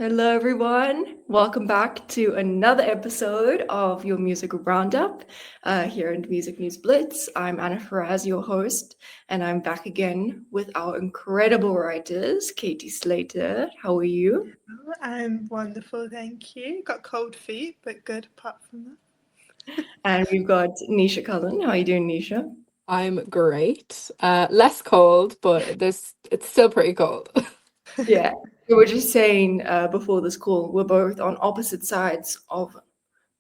Hello, everyone. Welcome back to another episode of your music roundup here in Music News Blitz. I'm Anna Ferraz, your host, and I'm back again with our incredible writers, Katie Slater. How are you? I'm wonderful, thank you. Got cold feet, but good apart from that. And we've got Nisha Cullen. How are you doing, Nisha? I'm great. Less cold, but it's still pretty cold. Yeah, we were just saying before this call, we're both on opposite sides of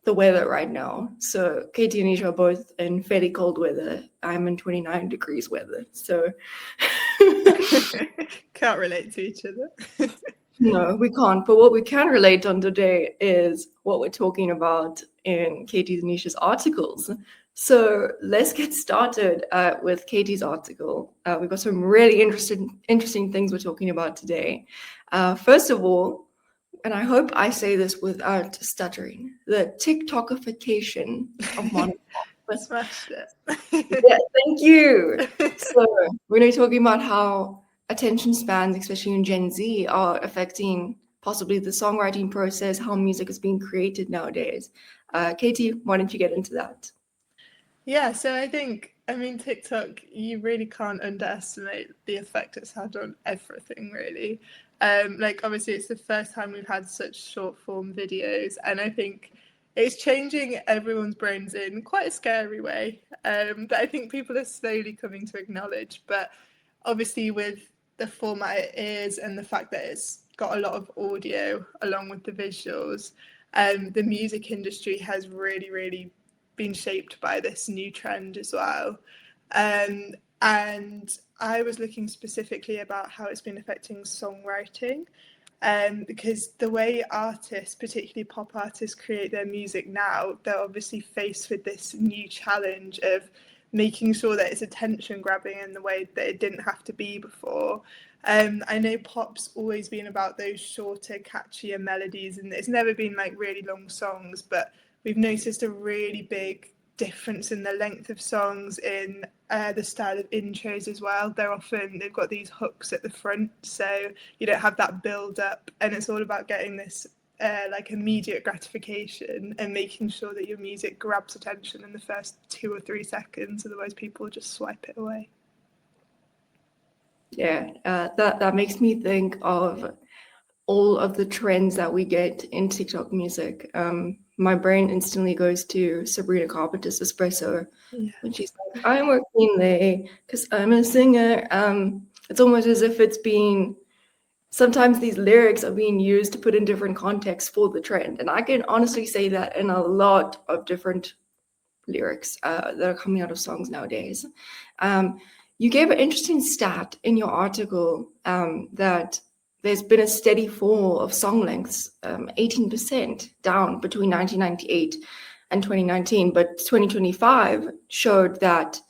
the weather right now. So Katie and Nisha are both in fairly cold weather. I'm in 29 degrees weather. So Can't relate to each other. no, we can't. But what we can relate on today is what we're talking about in Katie's and Nisha's articles. So let's get started with Katie's article. We've got some really interesting things we're talking about today. First of all, and I hope I say this without stuttering, the TikTokification of modern pop. But Smashed it. yeah, thank you. So we're going to be talking about how attention spans, especially in Gen Z, are affecting possibly the songwriting process, how music is being created nowadays. Katie, why don't you get into that? Yeah, so TikTok, you really can't underestimate the effect it's had on everything, really. Obviously, it's the first time we've had such short form videos, and I think it's changing everyone's brains in quite a scary way that I think people are slowly coming to acknowledge. But obviously, with the format it is and the fact that it's got a lot of audio along with the visuals, the music industry has really been shaped by this new trend as well. And I was looking specifically about how it's been affecting songwriting, because the way artists, particularly pop artists, create their music now, they're obviously faced with this new challenge of making sure that it's attention grabbing in the way that it didn't have to be before. I know pop's always been about those shorter, catchier melodies, and it's never been like really long songs, but we've noticed a really big difference in the length of songs, in the style of intros as well. They've got these hooks at the front, so you don't have that build up, and it's all about getting this immediate gratification and making sure that your music grabs attention in the first 2 or 3 seconds, otherwise people just swipe it away. Yeah, that makes me think of all of the trends that we get in TikTok music. My brain instantly goes to Sabrina Carpenter's Espresso when she's like, "I'm working late because I'm a singer." It's almost as if it's being sometimes these lyrics are being used to put in different contexts for the trend, and I can honestly say that in a lot of different lyrics that are coming out of songs nowadays. You gave an interesting stat in your article that there's been a steady fall of song lengths, 18% down between 1998 and 2019, but 2025 showed that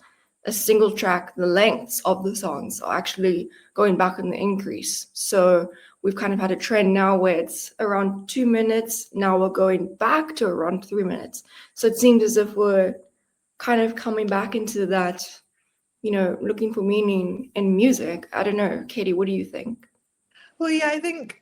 a single track, the lengths of the songs are actually going back in the increase. So we've kind of had a trend now where it's around 2 minutes. Now we're going back to around 3 minutes. So it seems as if we're kind of coming back into that, looking for meaning in music. I don't know, Katie, what do you think? Well, yeah, I think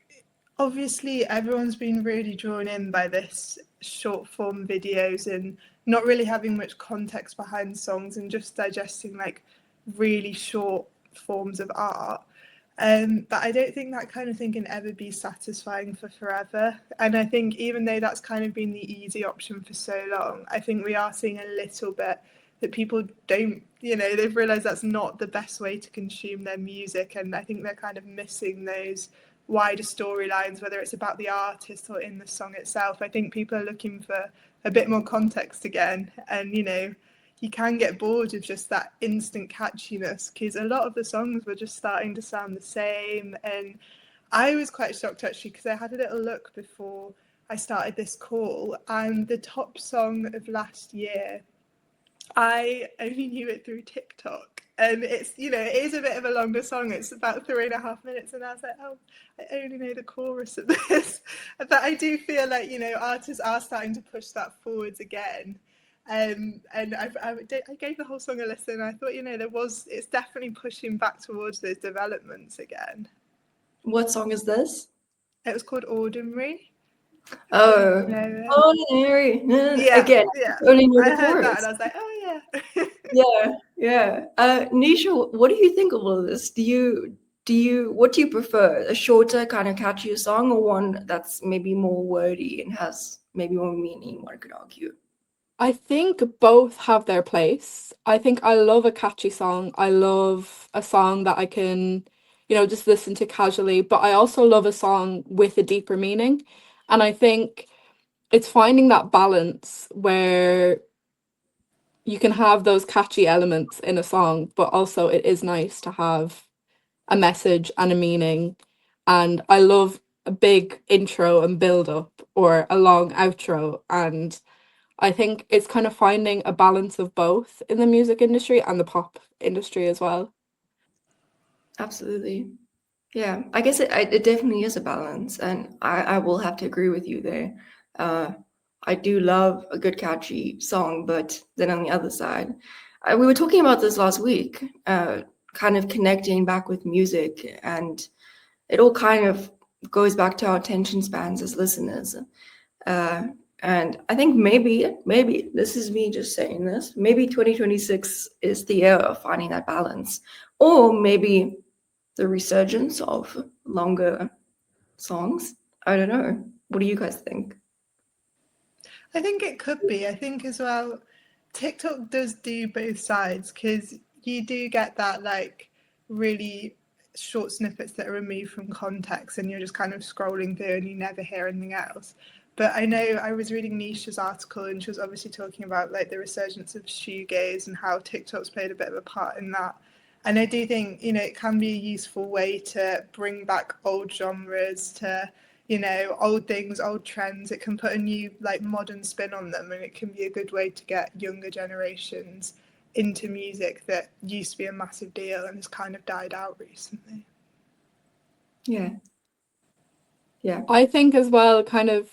obviously everyone's been really drawn in by this short form videos and not really having much context behind songs and just digesting like really short forms of art. But I don't think that kind of thing can ever be satisfying for forever. And I think even though that's kind of been the easy option for so long, I think we are seeing a little bit that people don't, they've realised that's not the best way to consume their music. And I think they're kind of missing those wider storylines, whether it's about the artist or in the song itself. I think people are looking for a bit more context again. And, you can get bored of just that instant catchiness because a lot of the songs were just starting to sound the same. And I was quite shocked actually because I had a little look before I started this call, and the top song of last year, I only knew it through TikTok. And it's, it is a bit of a longer song. It's about 3.5 minutes. And I was like, oh, I only know the chorus of this. But I do feel like, artists are starting to push that forwards again. And I gave the whole song a listen. I thought, it's definitely pushing back towards those developments again. What song is this? It was called Ordinary. Oh, You know it? ordinary. Yeah, Again, yeah. only knew I the heard that chorus. and I was like, oh yeah. Yeah. Nisha, what do you think of all of this? What do you prefer? A shorter, kind of catchier song, or one that's maybe more wordy and has maybe more meaning, one could argue? I think both have their place. I think I love a catchy song. I love a song that I can, just listen to casually, but I also love a song with a deeper meaning. And I think it's finding that balance where you can have those catchy elements in a song, but also it is nice to have a message and a meaning. And I love a big intro and build up or a long outro. And I think it's kind of finding a balance of both in the music industry and the pop industry as well. Absolutely. Yeah, I guess it definitely is a balance, and I will have to agree with you there. Uh, I do love a good catchy song, but then on the other side, we were talking about this last week, kind of connecting back with music, and it all kind of goes back to our attention spans as listeners. Uh, and I think maybe this is me just saying this. Maybe 2026 is the year of finding that balance, or maybe the resurgence of longer songs. I don't know. What do you guys think? I think it could be. I think as well, TikTok does do both sides because you do get that like really short snippets that are removed from context and you're just kind of scrolling through and you never hear anything else. But I know I was reading Nisha's article and she was obviously talking about like the resurgence of shoegaze and how TikTok's played a bit of a part in that. And I do think, it can be a useful way to bring back old genres, to old things, old trends. It can put a new like modern spin on them, and it can be a good way to get younger generations into music that used to be a massive deal and has kind of died out recently. Yeah. I think as well, kind of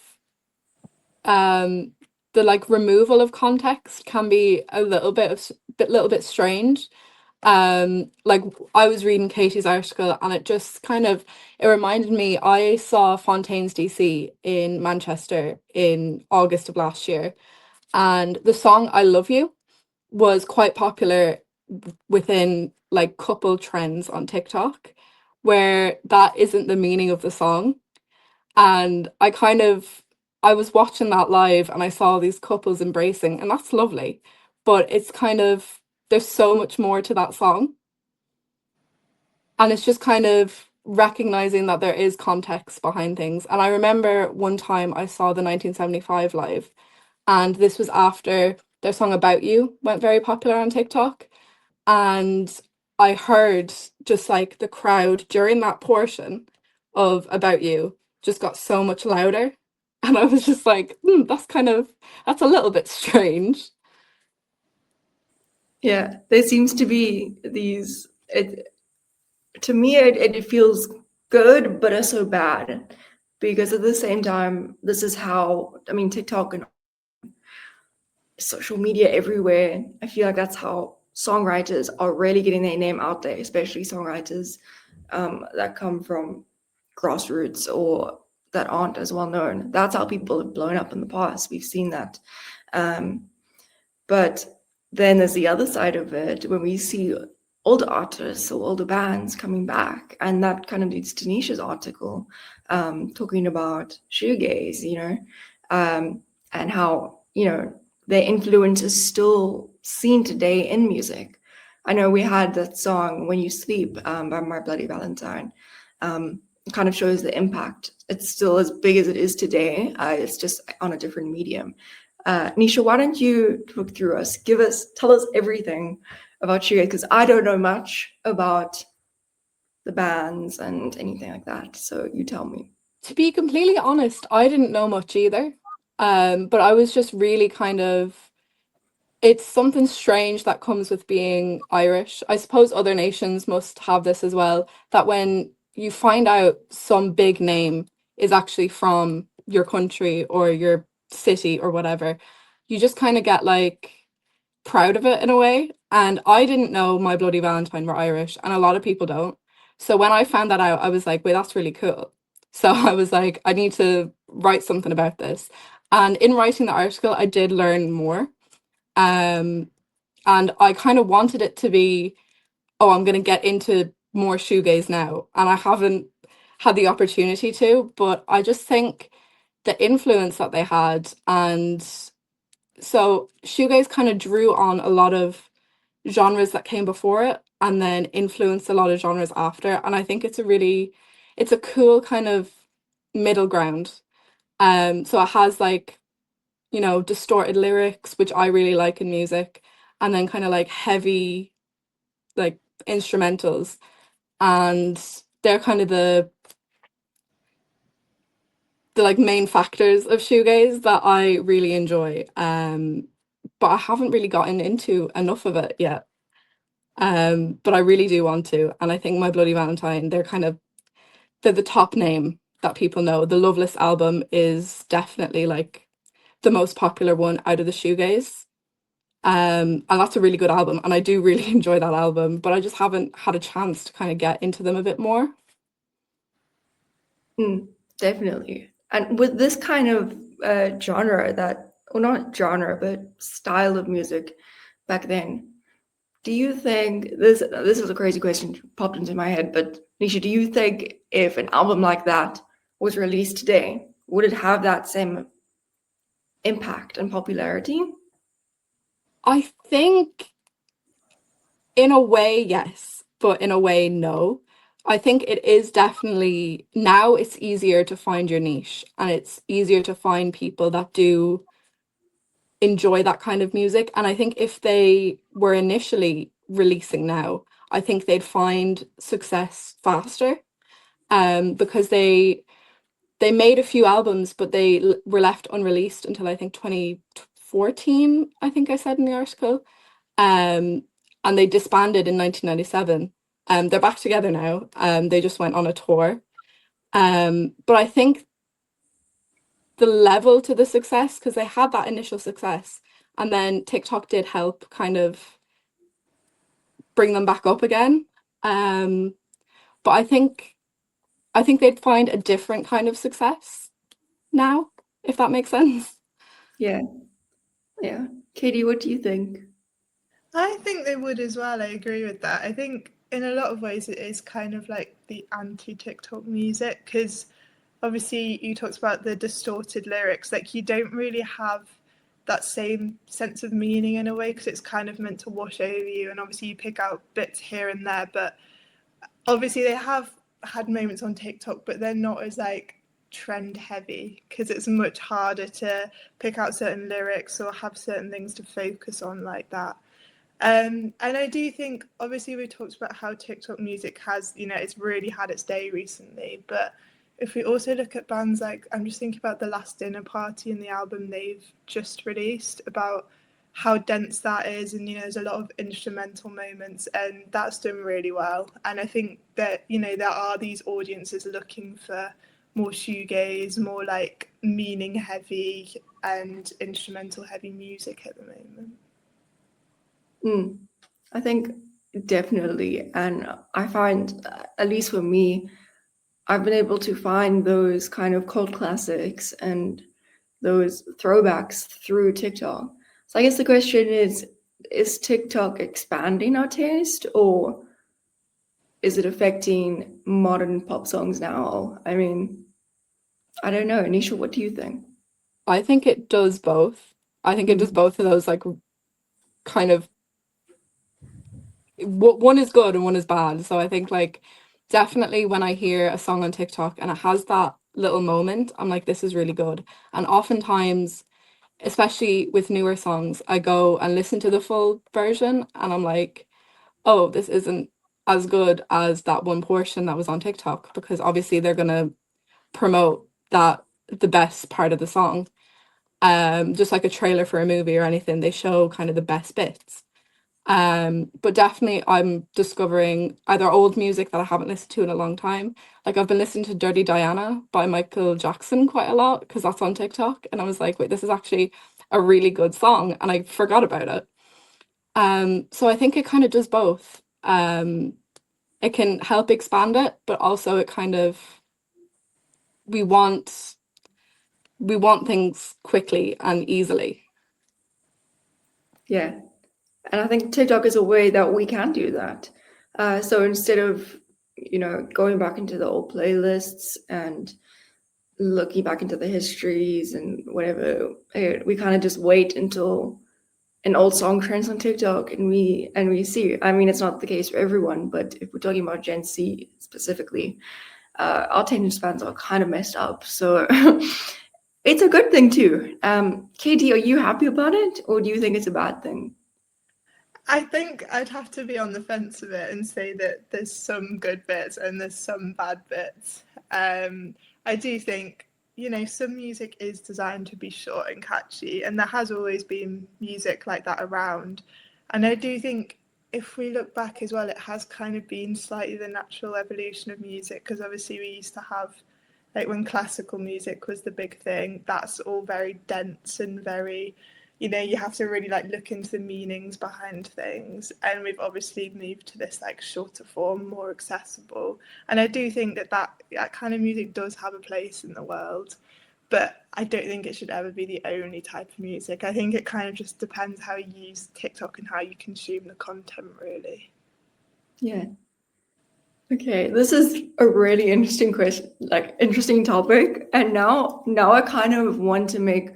the like removal of context can be a little bit strange. Like I was reading Katie's article and it reminded me, I saw Fontaine's DC in Manchester in August of last year, and the song I Love You was quite popular within like couple trends on TikTok, where that isn't the meaning of the song. And I was watching that live and I saw these couples embracing, and that's lovely. But it's kind of, there's so much more to that song. And it's just kind of recognizing that there is context behind things. And I remember one time I saw the 1975 live, and this was after their song About You went very popular on TikTok. And I heard just like the crowd during that portion of About You just got so much louder. And I was just like, that's a little bit strange. Yeah, there seems to be these. To me, it feels good, but also bad, because at the same time, this is how TikTok and social media everywhere. I feel like that's how songwriters are really getting their name out there, especially songwriters that come from grassroots or that aren't as well known. That's how people have blown up in the past. We've seen that. But then there's the other side of it when we see older artists or older bands coming back. And that kind of leads to Nisha's article talking about shoegaze, and how, their influence is still seen today in music. I know we had that song "When You Sleep" by My Bloody Valentine. It kind of shows the impact. It's still as big as it is today. It's just on a different medium. Nisha, why don't you talk through us? Tell us everything about shoegaze, because I don't know much about the bands and anything like that. So you tell me. To be completely honest, I didn't know much either. But I was just really it's something strange that comes with being Irish. I suppose other nations must have this as well, that when you find out some big name is actually from your country or your city or whatever, you just kind of get like proud of it in a way. And I didn't know My Bloody Valentine were Irish, and a lot of people don't. So when I found that out, I was like, wait, that's really cool. So I was like, I need to write something about this. And in writing the article, I did learn more. Um, and I kind of wanted it to be, oh, I'm going to get into more shoegaze now. And I haven't had the opportunity to, but I just think the influence that they had. And so shoegaze kind of drew on a lot of genres that came before it and then influenced a lot of genres after. And I think it's a cool kind of middle ground. So it has like, you know, distorted lyrics, which I really like in music, and then kind of like heavy, like instrumentals. And they're kind of the like main factors of shoegaze that I really enjoy. But I haven't really gotten into enough of it yet. But I really do want to. And I think My Bloody Valentine, they're the top name that people know. The Loveless album is definitely like the most popular one out of the shoegaze. And that's a really good album, and I do really enjoy that album, but I just haven't had a chance to kind of get into them a bit more. Definitely. And with this kind of genre that, or not genre, but style of music back then, do you think this is a crazy question popped into my head, but Nisha, do you think if an album like that was released today, would it have that same impact and popularity? I think in a way, yes, but in a way, no. I think it is definitely now it's easier to find your niche and it's easier to find people that do enjoy that kind of music. And I think if they were initially releasing now, I think they'd find success faster. Because they made a few albums, but they were left unreleased until I think 2014, I think I said in the article. Um, and they disbanded in 1997. They're back together now. They just went on a tour. But I think the level to the success, because they had that initial success, and then TikTok did help kind of bring them back up again. But I think they'd find a different kind of success now, if that makes sense. Yeah. Yeah. Katie, what do you think? I think they would as well. I agree with that. I think in a lot of ways it is kind of like the anti-TikTok music, because obviously you talked about the distorted lyrics. Like you don't really have that same sense of meaning in a way, because it's kind of meant to wash over you, and obviously you pick out bits here and there, but obviously they have had moments on TikTok, but they're not as like trend heavy, because it's much harder to pick out certain lyrics or have certain things to focus on like that. And I do think, obviously, we talked about how TikTok music has, you know, it's really had its day recently. But if we also look at bands like, I'm just thinking about The Last Dinner Party and the album they've just released, about how dense that is. And, you know, there's a lot of instrumental moments, and that's done really well. And I think that, you know, there are these audiences looking for more shoegaze, more like meaning heavy and instrumental heavy music at the moment. I think definitely. And I find, at least for me, I've been able to find those kind of cult classics and those throwbacks through TikTok. So I guess the question is TikTok expanding our taste, or is it affecting modern pop songs now? I mean, I don't know. Nisha, what do you think? I think it does both. I think it does both of those, like, kind of one is good and one is bad. So I think like definitely when I hear a song on TikTok and it has that little moment, I'm like, this is really good. And oftentimes, especially with newer songs, I go and listen to the full version and I'm like, oh, this isn't as good as that one portion that was on TikTok, because obviously they're gonna promote that the best part of the song. Just like a trailer for a movie or anything, they show kind of the best bits. But definitely I'm discovering either old music that I haven't listened to in a long time. Like I've been listening to Dirty Diana by Michael Jackson quite a lot because that's on TikTok. And I was like, wait, this is actually a really good song. And I forgot about it. So I think it kind of does both. It can help expand it, but also it kind of we want things quickly and easily. Yeah. And I think TikTok is a way that we can do that. So instead of, going back into the old playlists and looking back into the histories and whatever, we kind of just wait until an old song trends on TikTok and we see. I mean, it's not the case for everyone, but if we're talking about Gen Z specifically, our attention spans are kind of messed up. So it's a good thing too. Katie, are you happy about it, or do you think it's a bad thing? I think I'd have to be on the fence of it and say that there's some good bits and there's some bad bits. I do think, some music is designed to be short and catchy, and there has always been music like that around. And I do think if we look back as well, it has kind of been slightly the natural evolution of music, because obviously we used to have, like when classical music was the big thing, that's all very dense and very, you have to really like look into the meanings behind things. And we've obviously moved to this like shorter form, more accessible. And I do think that kind of music does have a place in the world, but I don't think it should ever be the only type of music. I think it kind of just depends how you use TikTok and how you consume the content, really. Yeah. Okay, this is a really interesting question, like interesting topic. And now I kind of want to make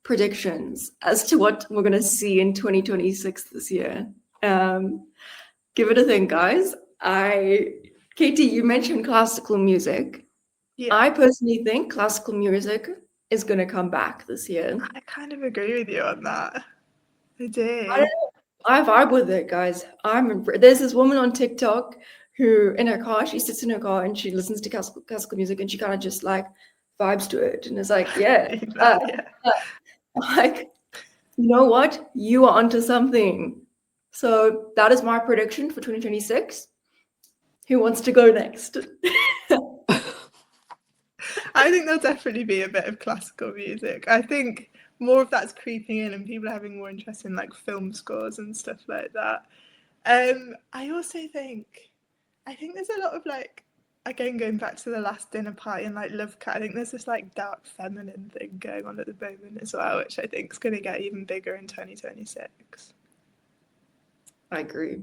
predictions as to what we're going to see in 2026 this year. Give it a think, guys. Katie, you mentioned classical music. Yeah. I personally think classical music is going to come back this year. I kind of agree with you on that. I do. I vibe with it, guys. There's this woman on TikTok who, in her car, she sits in her car and she listens to classical music, and she kind of just like vibes to it, and it's like, yeah. Like, you know what? You are onto something. So that is my prediction for 2026. Who wants to go next? I think there'll definitely be a bit of classical music. I think more of that's creeping in and people are having more interest in like film scores and stuff like that. I also think there's a lot of like, again, going back to the last dinner party and like Love Cat, I think there's this like dark feminine thing going on at the moment as well, which I think is going to get even bigger in 2026. I agree.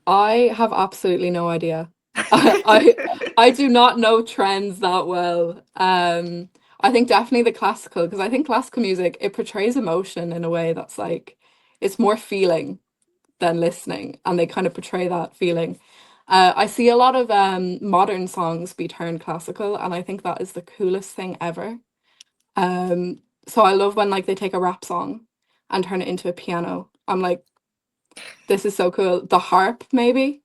I have absolutely no idea. I do not know trends that well. I think definitely the classical, because I think classical music, it portrays emotion in a way that's like, it's more feeling than listening, and they kind of portray that feeling. I see a lot of modern songs be turned classical, and I think that is the coolest thing ever. So I love when like they take a rap song and turn it into a piano. I'm like, this is so cool. The harp, maybe.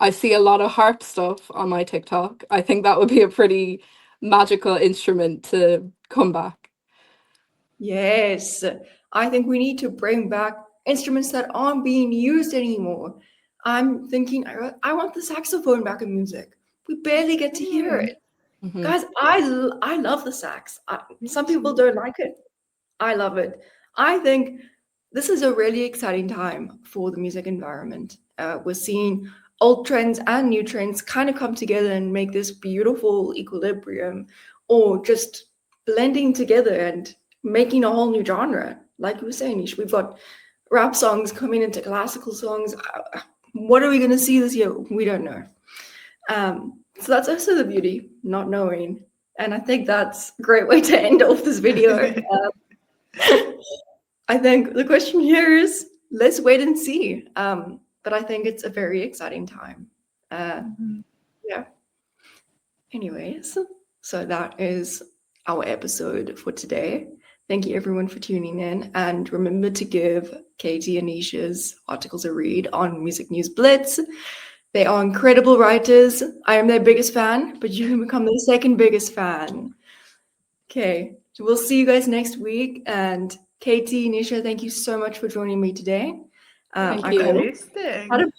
I see a lot of harp stuff on my TikTok. I think that would be a pretty magical instrument to come back. Yes, I think we need to bring back instruments that aren't being used anymore. I'm thinking, I want the saxophone back in music. We barely get to hear it. Mhm. Guys, I love the sax. Some people don't like it. I love it. I think this is a really exciting time for the music environment. We're seeing old trends and new trends kind of come together and make this beautiful equilibrium, or just blending together and making a whole new genre. Like you were saying, Nisha, we've got rap songs coming into classical songs. What are we going to see this year? We don't know. So that's also the beauty, not knowing. And I think that's a great way to end off this video. I think the question here is, let's wait and see. But I think it's a very exciting time. Yeah. Anyways, so that is our episode for today. Thank you everyone for tuning in, and remember to give Katie and Nisha's articles a read on Music News Blitz. They are incredible writers. I am their biggest fan, but you can become their second biggest fan. Okay, so we'll see you guys next week. And Katie, Nisha, thank you so much for joining me today. Thank I you. had a